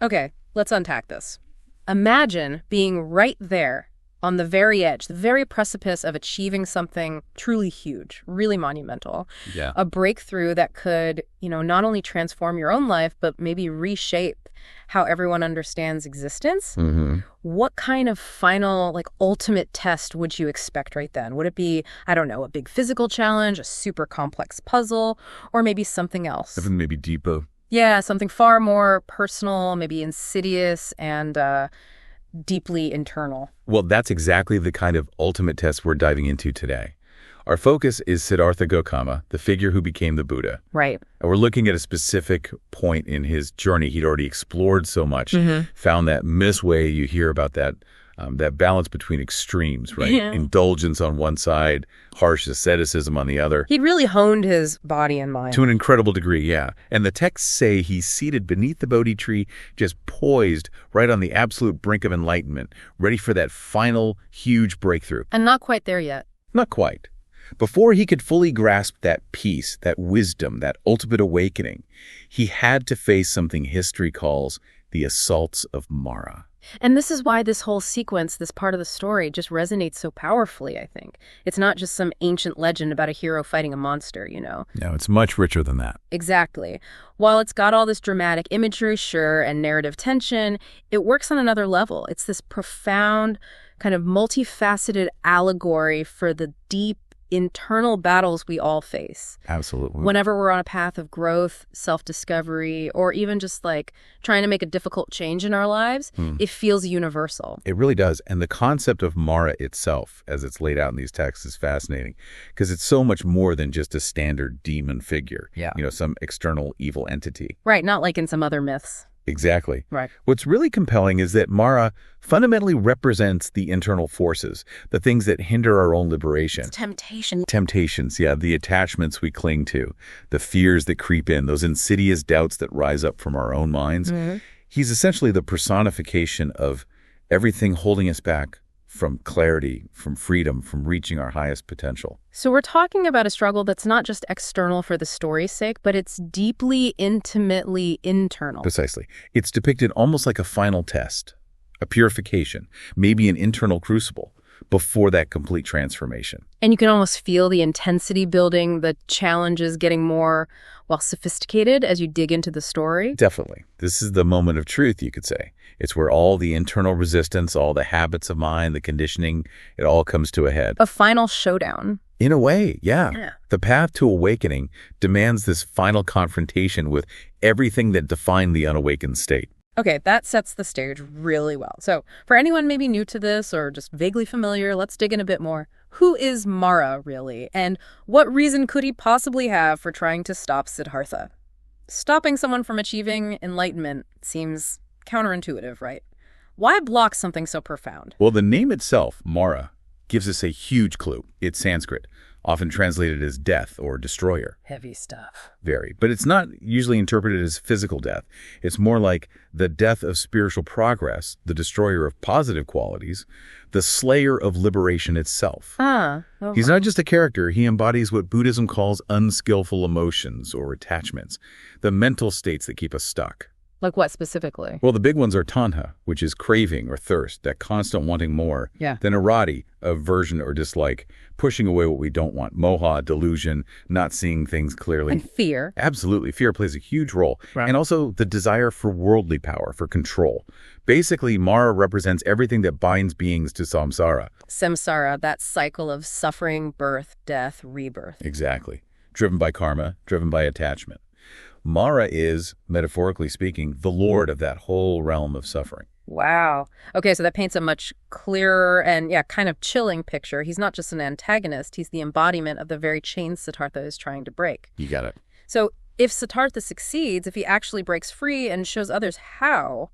Okay, let's unpack this. Imagine being right there on the very edge, the very precipice of achieving something truly huge, really monumental. Yeah. A breakthrough that could, not only transform your own life, but maybe reshape how everyone understands existence. Mm-hmm. What kind of final, ultimate test would you expect right then? Would it be, I don't know, a big physical challenge, a super complex puzzle, or maybe something else? Something maybe deeper. Yeah, something far more personal, maybe insidious, and deeply internal. Well, that's exactly the kind of ultimate test we're diving into today. Our focus is Siddhartha Gautama, the figure who became the Buddha. Right. And we're looking at a specific point in his journey. He'd already explored so much, found that miss way. You hear about that balance between extremes, right? Yeah. Indulgence on one side, harsh asceticism on the other. He'd really honed his body and mind. To an incredible degree, yeah. And the texts say he's seated beneath the Bodhi tree, just poised right on the absolute brink of enlightenment, ready for that final, huge breakthrough. And not quite there yet. Not quite. Before he could fully grasp that peace, that wisdom, that ultimate awakening, he had to face something history calls the assaults of Mara. And this is why this whole sequence, this part of the story, just resonates so powerfully, I think. It's not just some ancient legend about a hero fighting a monster, No, it's much richer than that. Exactly. While it's got all this dramatic imagery, sure, and narrative tension, it works on another level. It's this profound, kind of multifaceted allegory for the deep, internal battles we all face. Absolutely. Whenever we're on a path of growth, self-discovery, or even just trying to make a difficult change in our lives, it feels universal. It really does. And the concept of Mara itself, as it's laid out in these texts, is fascinating because it's so much more than just a standard demon figure. Yeah. Some external evil entity. Right, not like in some other myths. Exactly. Right. What's really compelling is that Mara fundamentally represents the internal forces, the things that hinder our own liberation. It's temptation. Temptations, yeah, the attachments we cling to, the fears that creep in, those insidious doubts that rise up from our own minds. He's essentially the personification of everything holding us back from clarity, from freedom, from reaching our highest potential. So we're talking about a struggle that's not just external for the story's sake, but it's deeply, intimately internal. Precisely. It's depicted almost like a final test, a purification, maybe an internal crucible before that complete transformation. And you can almost feel the intensity building, the challenges getting more, sophisticated as you dig into the story. Definitely. This is the moment of truth, you could say. It's where all the internal resistance, all the habits of mind, the conditioning, it all comes to a head. A final showdown. In a way, yeah. The path to awakening demands this final confrontation with everything that defined the unawakened state. Okay, that sets the stage really well. So for anyone maybe new to this or just vaguely familiar, let's dig in a bit more. Who is Mara, really? And what reason could he possibly have for trying to stop Siddhartha? Stopping someone from achieving enlightenment seems counterintuitive, right? Why block something so profound? Well, the name itself, Mara, gives us a huge clue. It's Sanskrit, often translated as death or destroyer. Heavy stuff. Very. But it's not usually interpreted as physical death. It's more like the death of spiritual progress, the destroyer of positive qualities, the slayer of liberation itself. He's not just a character. He embodies what Buddhism calls unskillful emotions or attachments, the mental states that keep us stuck. Like what specifically? Well, the big ones are tanha, which is craving or thirst, that constant wanting more. Yeah. Then arati, aversion or dislike, pushing away what we don't want. Moha, delusion, not seeing things clearly. And fear. Absolutely. Fear plays a huge role. Right. And also the desire for worldly power, for control. Basically, Mara represents everything that binds beings to samsara. Samsara, that cycle of suffering, birth, death, rebirth. Exactly. Driven by karma, driven by attachment. Mara is, metaphorically speaking, the lord of that whole realm of suffering. Wow. Okay, so that paints a much clearer and, kind of chilling picture. He's not just an antagonist. He's the embodiment of the very chains Siddhartha is trying to break. You got it. So if Siddhartha succeeds, if he actually breaks free and shows others how,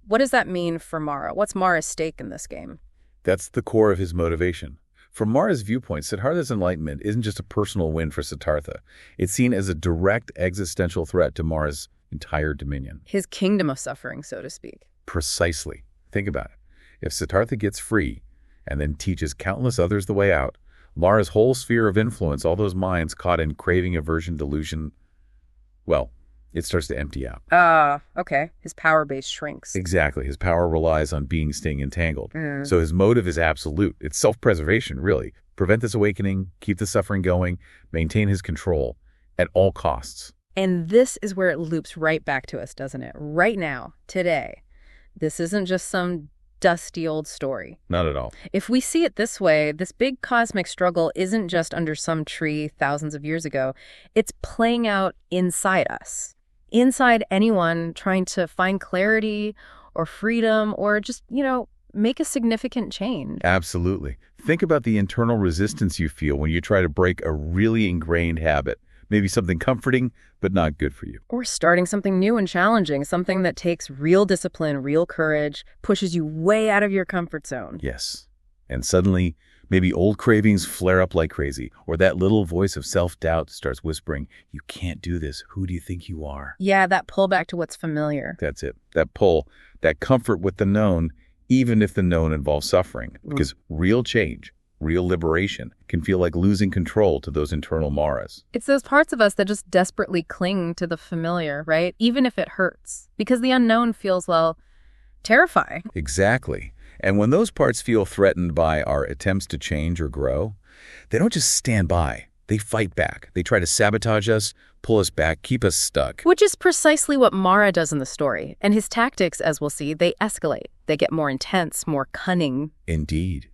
what does that mean for Mara? What's Mara's stake in this game? That's the core of his motivation. From Mara's viewpoint, Siddhartha's enlightenment isn't just a personal win for Siddhartha. It's seen as a direct existential threat to Mara's entire dominion. His kingdom of suffering, so to speak. Precisely. Think about it. If Siddhartha gets free and then teaches countless others the way out, Mara's whole sphere of influence, all those minds caught in craving, aversion, delusion, well, It starts to empty out. Okay. His power base shrinks. Exactly. His power relies on being, staying entangled. Mm. So his motive is absolute. It's self-preservation, really. Prevent this awakening, keep the suffering going, maintain his control at all costs. And this is where it loops right back to us, doesn't it? Right now, today. This isn't just some dusty old story. Not at all. If we see it this way, this big cosmic struggle isn't just under some tree thousands of years ago. It's playing out inside us. Inside anyone trying to find clarity or freedom or just, make a significant change. Absolutely. Think about the internal resistance you feel when you try to break a really ingrained habit. Maybe something comforting, but not good for you. Or starting something new and challenging, something that takes real discipline, real courage, pushes you way out of your comfort zone. Yes. And suddenly, maybe old cravings flare up like crazy, or that little voice of self-doubt starts whispering, you can't do this. Who do you think you are? Yeah, that pull back to what's familiar. That's it. That pull, that comfort with the known, even if the known involves suffering. Because real change, real liberation can feel like losing control to those internal maras. It's those parts of us that just desperately cling to the familiar, right? Even if it hurts. Because the unknown feels, terrifying. Exactly. And when those parts feel threatened by our attempts to change or grow, they don't just stand by. They fight back. They try to sabotage us, pull us back, keep us stuck. Which is precisely what Mara does in the story. And his tactics, as we'll see, they escalate. They get more intense, more cunning. Indeed.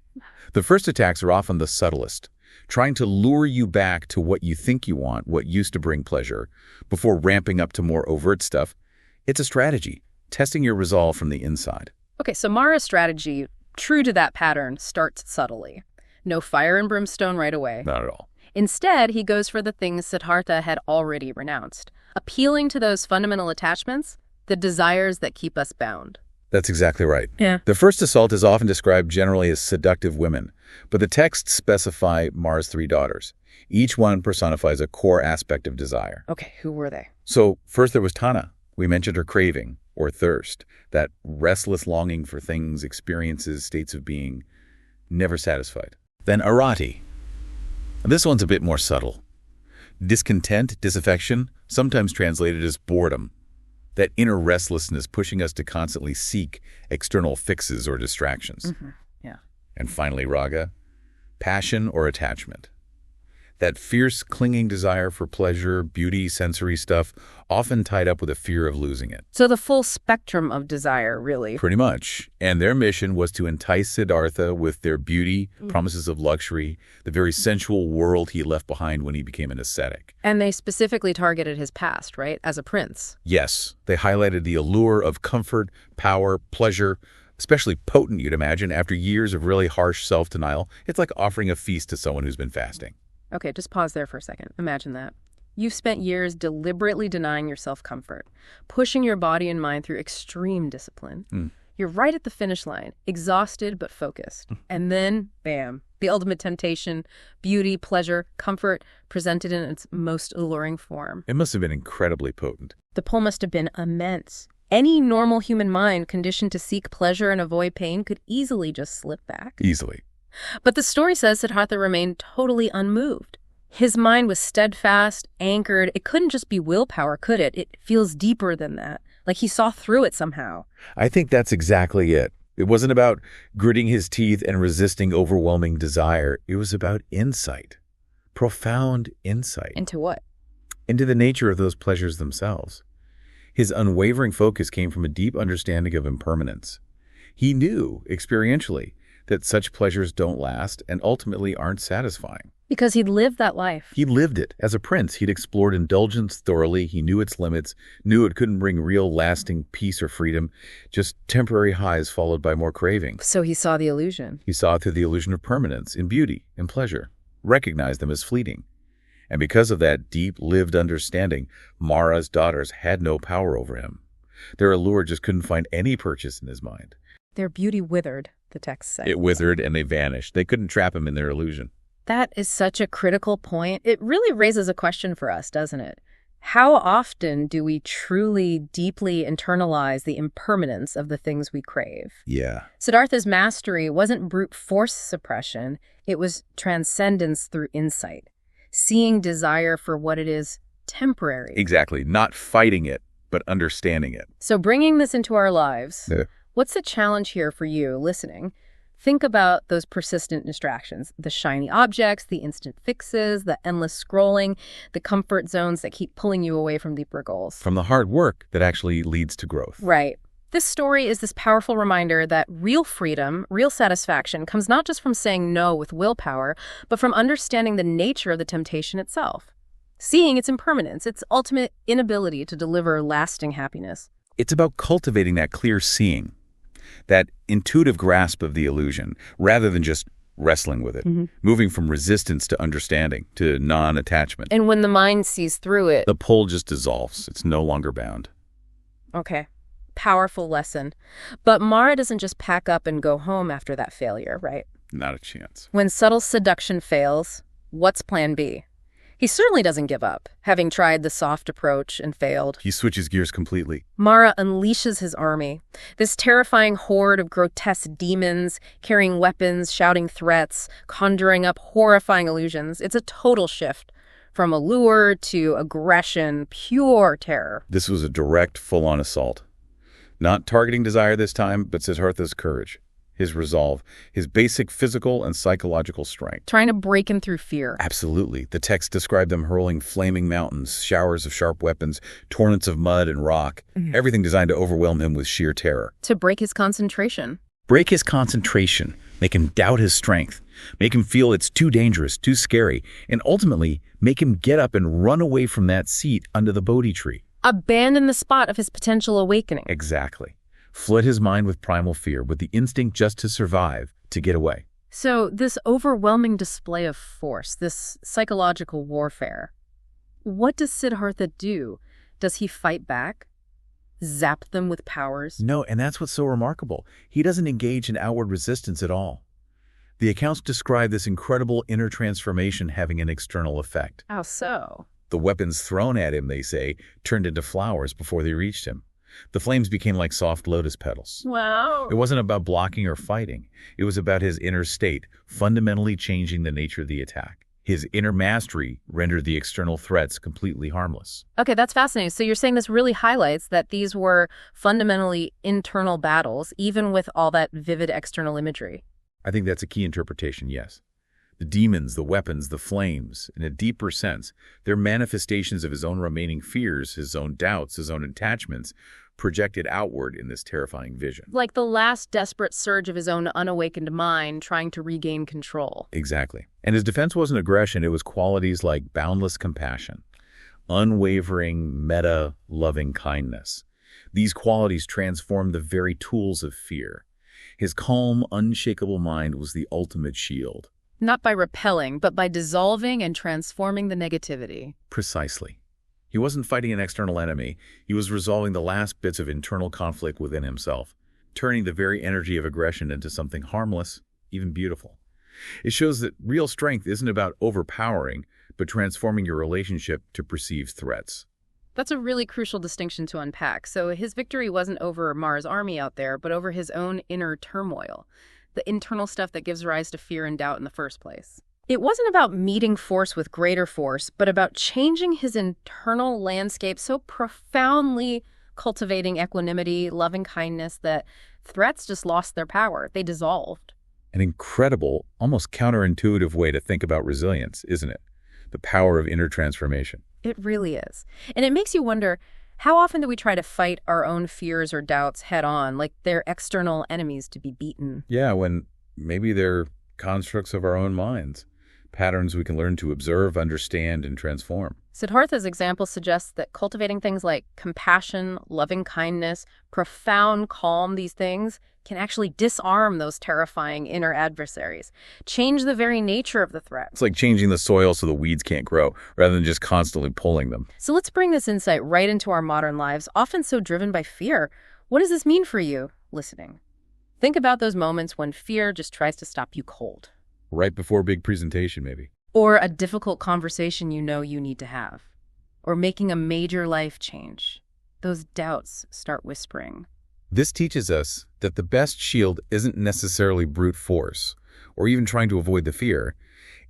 The first attacks are often the subtlest, trying to lure you back to what you think you want, what used to bring pleasure, before ramping up to more overt stuff. It's a strategy, testing your resolve from the inside. Okay, so Mara's strategy, true to that pattern, starts subtly. No fire and brimstone right away. Not at all. Instead, he goes for the things Siddhartha had already renounced, appealing to those fundamental attachments, the desires that keep us bound. That's exactly right. Yeah. The first assault is often described generally as seductive women, but the texts specify Mara's 3 daughters. Each one personifies a core aspect of desire. Okay, who were they? So first there was Tana. We mentioned her craving, or thirst, that restless longing for things, experiences, states of being, never satisfied. Then Arati. This one's a bit more subtle. Discontent, disaffection, sometimes translated as boredom. That inner restlessness pushing us to constantly seek external fixes or distractions. Mm-hmm. Yeah. And finally, raga, passion or attachment. That fierce, clinging desire for pleasure, beauty, sensory stuff, often tied up with a fear of losing it. So the full spectrum of desire, really. Pretty much. And their mission was to entice Siddhartha with their beauty, promises of luxury, the very sensual world he left behind when he became an ascetic. And they specifically targeted his past, right, as a prince. Yes, they highlighted the allure of comfort, power, pleasure, especially potent, you'd imagine, after years of really harsh self-denial. It's like offering a feast to someone who's been fasting. Okay, just pause there for a second. Imagine that. You've spent years deliberately denying yourself comfort, pushing your body and mind through extreme discipline. You're right at the finish line, exhausted but focused. And then, bam, the ultimate temptation, beauty, pleasure, comfort, presented in its most alluring form. It must have been incredibly potent. The pull must have been immense. Any normal human mind conditioned to seek pleasure and avoid pain could easily just slip back. Easily. But the story says Siddhartha remained totally unmoved. His mind was steadfast, anchored. It couldn't just be willpower, could it? It feels deeper than that. Like he saw through it somehow. I think that's exactly it. It wasn't about gritting his teeth and resisting overwhelming desire. It was about insight. Profound insight. Into what? Into the nature of those pleasures themselves. His unwavering focus came from a deep understanding of impermanence. He knew, experientially, that such pleasures don't last and ultimately aren't satisfying. Because he'd lived that life. He lived it. As a prince, he'd explored indulgence thoroughly. He knew its limits, knew it couldn't bring real lasting peace or freedom, just temporary highs followed by more craving. So he saw the illusion. He saw through the illusion of permanence in beauty and pleasure, recognized them as fleeting. And because of that deep, lived understanding, Mara's daughters had no power over him. Their allure just couldn't find any purchase in his mind. Their beauty withered, the text said. It withered and they vanished. They couldn't trap him in their illusion. That is such a critical point. It really raises a question for us, doesn't it? How often do we truly, deeply internalize the impermanence of the things we crave? Yeah. Siddhartha's mastery wasn't brute force suppression. It was transcendence through insight. Seeing desire for what it is temporary. Exactly. Not fighting it, but understanding it. So bringing this into our lives, Yeah. what's the challenge here for you listening? Think about those persistent distractions, the shiny objects, the instant fixes, the endless scrolling, the comfort zones that keep pulling you away from deeper goals. From the hard work that actually leads to growth. Right. This story is this powerful reminder that real freedom, real satisfaction comes not just from saying no with willpower, but from understanding the nature of the temptation itself. Seeing its impermanence, its ultimate inability to deliver lasting happiness. It's about cultivating that clear seeing, that intuitive grasp of the illusion, rather than just wrestling with it, moving from resistance to understanding, to non-attachment. And when the mind sees through it, the pull just dissolves. It's no longer bound. Okay. Powerful lesson. But Mara doesn't just pack up and go home after that failure, right? Not a chance. When subtle seduction fails, what's plan B? He certainly doesn't give up, having tried the soft approach and failed. He switches gears completely. Mara unleashes his army, this terrifying horde of grotesque demons, carrying weapons, shouting threats, conjuring up horrifying illusions. It's a total shift. From allure to aggression, pure terror. This was a direct, full-on assault. Not targeting desire this time, but Siddhartha's courage, his resolve, his basic physical and psychological strength. Trying to break him through fear. Absolutely. The text described them hurling flaming mountains, showers of sharp weapons, torrents of mud and rock, everything designed to overwhelm him with sheer terror. To break his concentration. Break his concentration, make him doubt his strength, make him feel it's too dangerous, too scary, and ultimately make him get up and run away from that seat under the Bodhi Tree. Abandon the spot of his potential awakening. Exactly. Flood his mind with primal fear, with the instinct just to survive, to get away. So this overwhelming display of force, this psychological warfare, what does Siddhartha do? Does he fight back? Zap them with powers? No, and that's what's so remarkable. He doesn't engage in outward resistance at all. The accounts describe this incredible inner transformation having an external effect. How so? The weapons thrown at him, they say, turned into flowers before they reached him. The flames became like soft lotus petals. Wow. It wasn't about blocking or fighting. It was about his inner state, fundamentally changing the nature of the attack. His inner mastery rendered the external threats completely harmless. Okay, that's fascinating. So you're saying this really highlights that these were fundamentally internal battles, even with all that vivid external imagery. I think that's a key interpretation, yes. The demons, the weapons, the flames, in a deeper sense, they're manifestations of his own remaining fears, his own doubts, his own attachments, projected outward in this terrifying vision. Like the last desperate surge of his own unawakened mind trying to regain control. Exactly. And his defense wasn't aggression, it was qualities like boundless compassion, unwavering, loving kindness. These qualities transformed the very tools of fear. His calm, unshakable mind was the ultimate shield. Not by repelling, but by dissolving and transforming the negativity. Precisely. He wasn't fighting an external enemy. He was resolving the last bits of internal conflict within himself, turning the very energy of aggression into something harmless, even beautiful. It shows that real strength isn't about overpowering, but transforming your relationship to perceived threats. That's a really crucial distinction to unpack. So his victory wasn't over Mara's army out there, but over his own inner turmoil, the internal stuff that gives rise to fear and doubt in the first place. It wasn't about meeting force with greater force, but about changing his internal landscape so profoundly, cultivating equanimity, loving kindness, that threats just lost their power. They dissolved. An incredible, almost counterintuitive way to think about resilience, isn't it? The power of inner transformation. It really is. And it makes you wonder, how often do we try to fight our own fears or doubts head on, like they're external enemies to be beaten? Yeah, when maybe they're constructs of our own minds. Patterns we can learn to observe, understand, and transform. Siddhartha's example suggests that cultivating things like compassion, loving kindness, profound calm, these things can actually disarm those terrifying inner adversaries, change the very nature of the threat. It's like changing the soil so the weeds can't grow, rather than just constantly pulling them. So let's bring this insight right into our modern lives, often so driven by fear. What does this mean for you, listening? Think about those moments when fear just tries to stop you cold. Right before a big presentation, maybe. Or a difficult conversation you know you need to have. Or making a major life change. Those doubts start whispering. This teaches us that the best shield isn't necessarily brute force, or even trying to avoid the fear.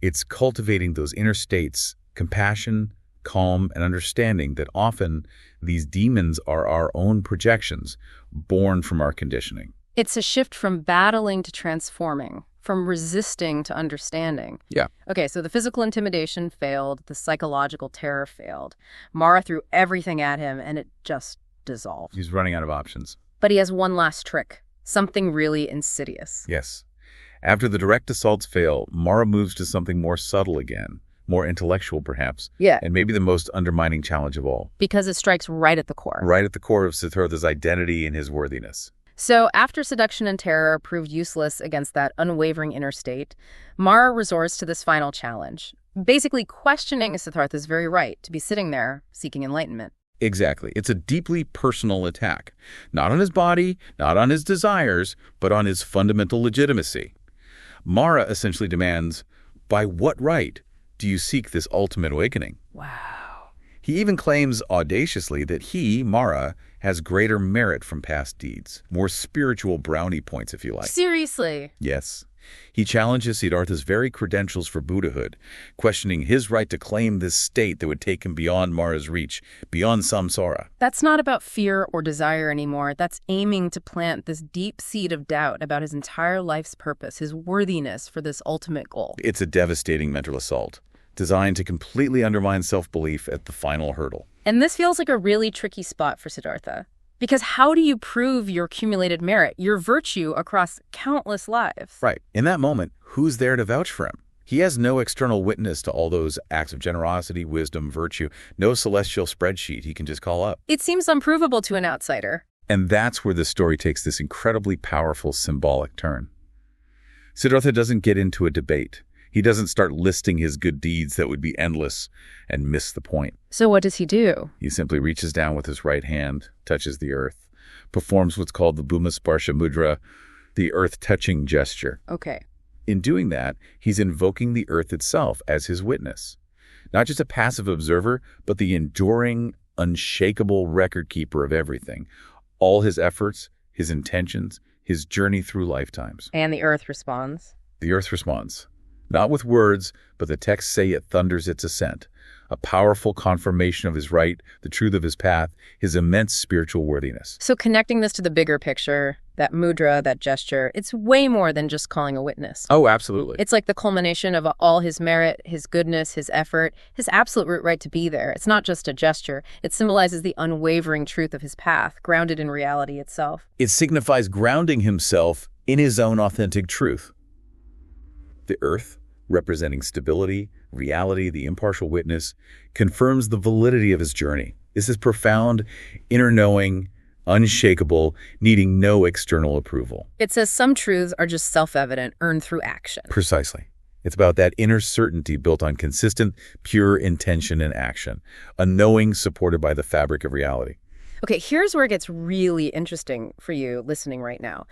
It's cultivating those inner states, compassion, calm, and understanding that often these demons are our own projections, born from our conditioning. It's a shift from battling to transforming, from resisting to understanding. Yeah. Okay, so the physical intimidation failed, the psychological terror failed. Mara threw everything at him, and it just dissolved. He's running out of options. But he has one last trick, something really insidious. Yes. After the direct assaults fail, Mara moves to something more subtle again, more intellectual perhaps, Yeah. and maybe the most undermining challenge of all. Because it strikes right at the core. Right at the core of Siddhartha's identity and his worthiness. So after seduction and terror proved useless against that unwavering inner state, Mara resorts to this final challenge, basically questioning Siddhartha's very right to be sitting there seeking enlightenment. Exactly. It's a deeply personal attack. Not on his body, not on his desires, but on his fundamental legitimacy. Mara essentially demands, by what right do you seek this ultimate awakening? Wow. He even claims audaciously that he, Mara, has greater merit from past deeds, more spiritual brownie points, if you like. Seriously? Yes. He challenges Siddhartha's very credentials for Buddhahood, questioning his right to claim this state that would take him beyond Mara's reach, beyond samsara. That's not about fear or desire anymore. That's aiming to plant this deep seed of doubt about his entire life's purpose, his worthiness for this ultimate goal. It's a devastating mental assault, designed to completely undermine self-belief at the final hurdle. And this feels like a really tricky spot for Siddhartha. Because how do you prove your accumulated merit, your virtue across countless lives? Right. In that moment, who's there to vouch for him? He has no external witness to all those acts of generosity, wisdom, virtue, no celestial spreadsheet he can just call up. It seems unprovable to an outsider. And that's where the story takes this incredibly powerful symbolic turn. Siddhartha doesn't get into a debate. He doesn't start listing his good deeds that would be endless and miss the point. So what does he do? He simply reaches down with his right hand, touches the earth, performs what's called the Bhuma Sparsha Mudra, the earth-touching gesture. Okay. In doing that, he's invoking the earth itself as his witness. Not just a passive observer, but the enduring, unshakable record keeper of everything. All his efforts, his intentions, his journey through lifetimes. And the earth responds? The earth responds. Not with words, but the texts say it thunders its assent. A powerful confirmation of his right, the truth of his path, his immense spiritual worthiness. So connecting this to the bigger picture, that mudra, that gesture, it's way more than just calling a witness. Oh, absolutely. It's like the culmination of all his merit, his goodness, his effort, his absolute right to be there. It's not just a gesture. It symbolizes the unwavering truth of his path, grounded in reality itself. It signifies grounding himself in his own authentic truth. The earth, representing stability, reality, the impartial witness, confirms the validity of his journey. This is profound, inner knowing, unshakable, needing no external approval. It says some truths are just self-evident, earned through action. Precisely. It's about that inner certainty built on consistent, pure intention and action, a knowing supported by the fabric of reality. Okay, here's where it gets really interesting for you listening right now.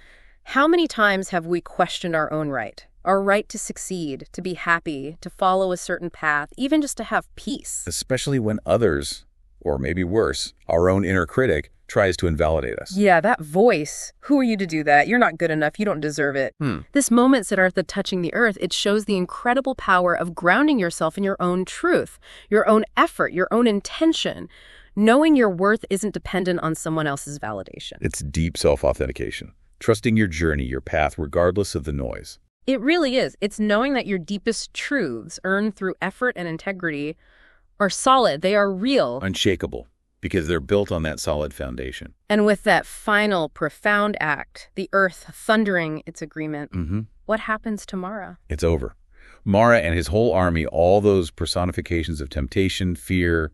How many times have we questioned our own right? Our right to succeed, to be happy, to follow a certain path, even just to have peace. Especially when others, or maybe worse, our own inner critic, tries to invalidate us. Yeah, that voice. Who are you to do that? You're not good enough. You don't deserve it. This moment, Siddhartha touching the earth, it shows the incredible power of grounding yourself in your own truth, your own effort, your own intention. Knowing your worth isn't dependent on someone else's validation. It's deep self-authentication, trusting your journey, your path, regardless of the noise. It really is. It's knowing that your deepest truths, earned through effort and integrity, are solid. They are real. Unshakable, because they're built on that solid foundation. And with that final, profound act, the earth thundering its agreement, what happens to Mara? It's over. Mara and his whole army, all those personifications of temptation, fear,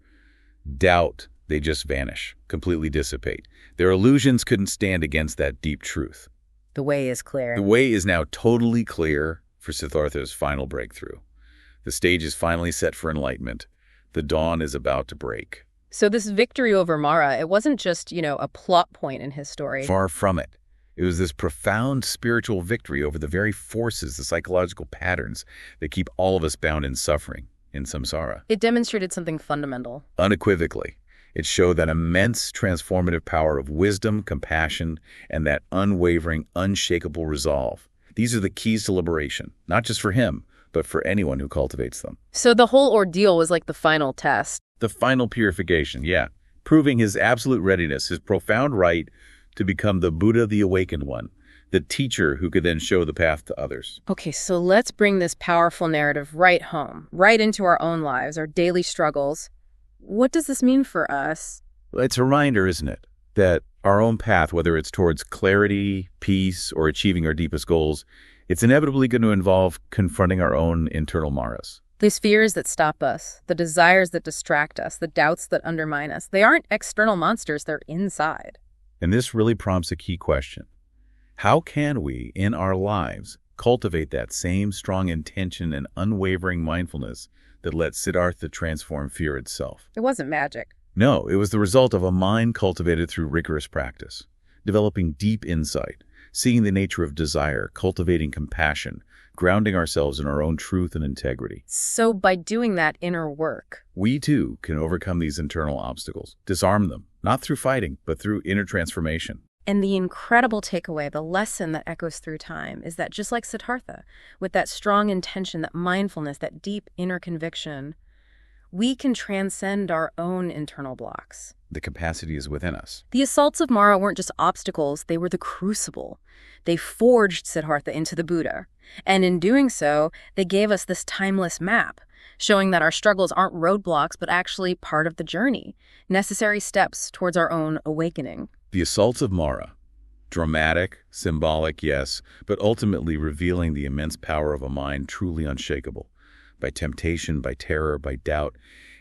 doubt, they just vanish, completely dissipate. Their illusions couldn't stand against that deep truth. The way is clear. The way is now totally clear for Siddhartha's final breakthrough. The stage is finally set for enlightenment. The dawn is about to break. So this victory over Mara, it wasn't just, a plot point in his story. Far from it. It was this profound spiritual victory over the very forces, the psychological patterns that keep all of us bound in suffering, in samsara. It demonstrated something fundamental. Unequivocally. It showed that immense transformative power of wisdom, compassion, and that unwavering, unshakable resolve. These are the keys to liberation, not just for him, but for anyone who cultivates them. So the whole ordeal was like the final test. The final purification, yeah. Proving his absolute readiness, his profound right to become the Buddha, the awakened one, the teacher who could then show the path to others. Okay, so let's bring this powerful narrative right home, right into our own lives, our daily struggles. What does this mean for us? It's a reminder, isn't it, that our own path, whether it's towards clarity, peace, or achieving our deepest goals, it's inevitably going to involve confronting our own internal maras. These fears that stop us, the desires that distract us, the doubts that undermine us, they aren't external monsters, they're inside. And this really prompts a key question. How can we, in our lives, cultivate that same strong intention and unwavering mindfulness that let Siddhartha transform fear itself? It wasn't magic. No, it was the result of a mind cultivated through rigorous practice, developing deep insight, seeing the nature of desire, cultivating compassion, grounding ourselves in our own truth and integrity. So by doing that inner work, we too can overcome these internal obstacles, disarm them, not through fighting, but through inner transformation. And the incredible takeaway, the lesson that echoes through time, is that just like Siddhartha, with that strong intention, that mindfulness, that deep inner conviction, we can transcend our own internal blocks. The capacity is within us. The assaults of Mara weren't just obstacles, they were the crucible. They forged Siddhartha into the Buddha. And in doing so, they gave us this timeless map, showing that our struggles aren't roadblocks, but actually part of the journey, necessary steps towards our own awakening. The assaults of Mara, dramatic, symbolic, yes, but ultimately revealing the immense power of a mind truly unshakable. By temptation, by terror, by doubt,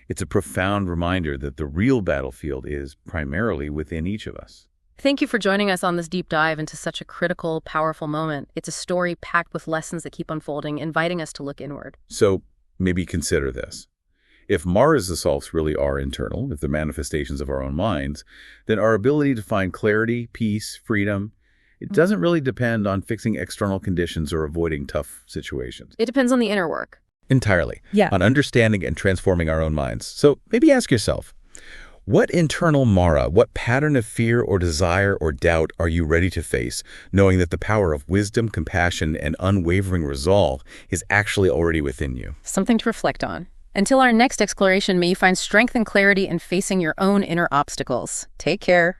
it's a profound reminder that the real battlefield is primarily within each of us. Thank you for joining us on this deep dive into such a critical, powerful moment. It's a story packed with lessons that keep unfolding, inviting us to look inward. So maybe consider this. If Mara's assaults really are internal, if they're manifestations of our own minds, then our ability to find clarity, peace, freedom, it doesn't really depend on fixing external conditions or avoiding tough situations. It depends on the inner work. Entirely. Yeah. On understanding and transforming our own minds. So maybe ask yourself, what internal Mara, what pattern of fear or desire or doubt are you ready to face, knowing that the power of wisdom, compassion, and unwavering resolve is actually already within you? Something to reflect on. Until our next exploration, may you find strength and clarity in facing your own inner obstacles. Take care.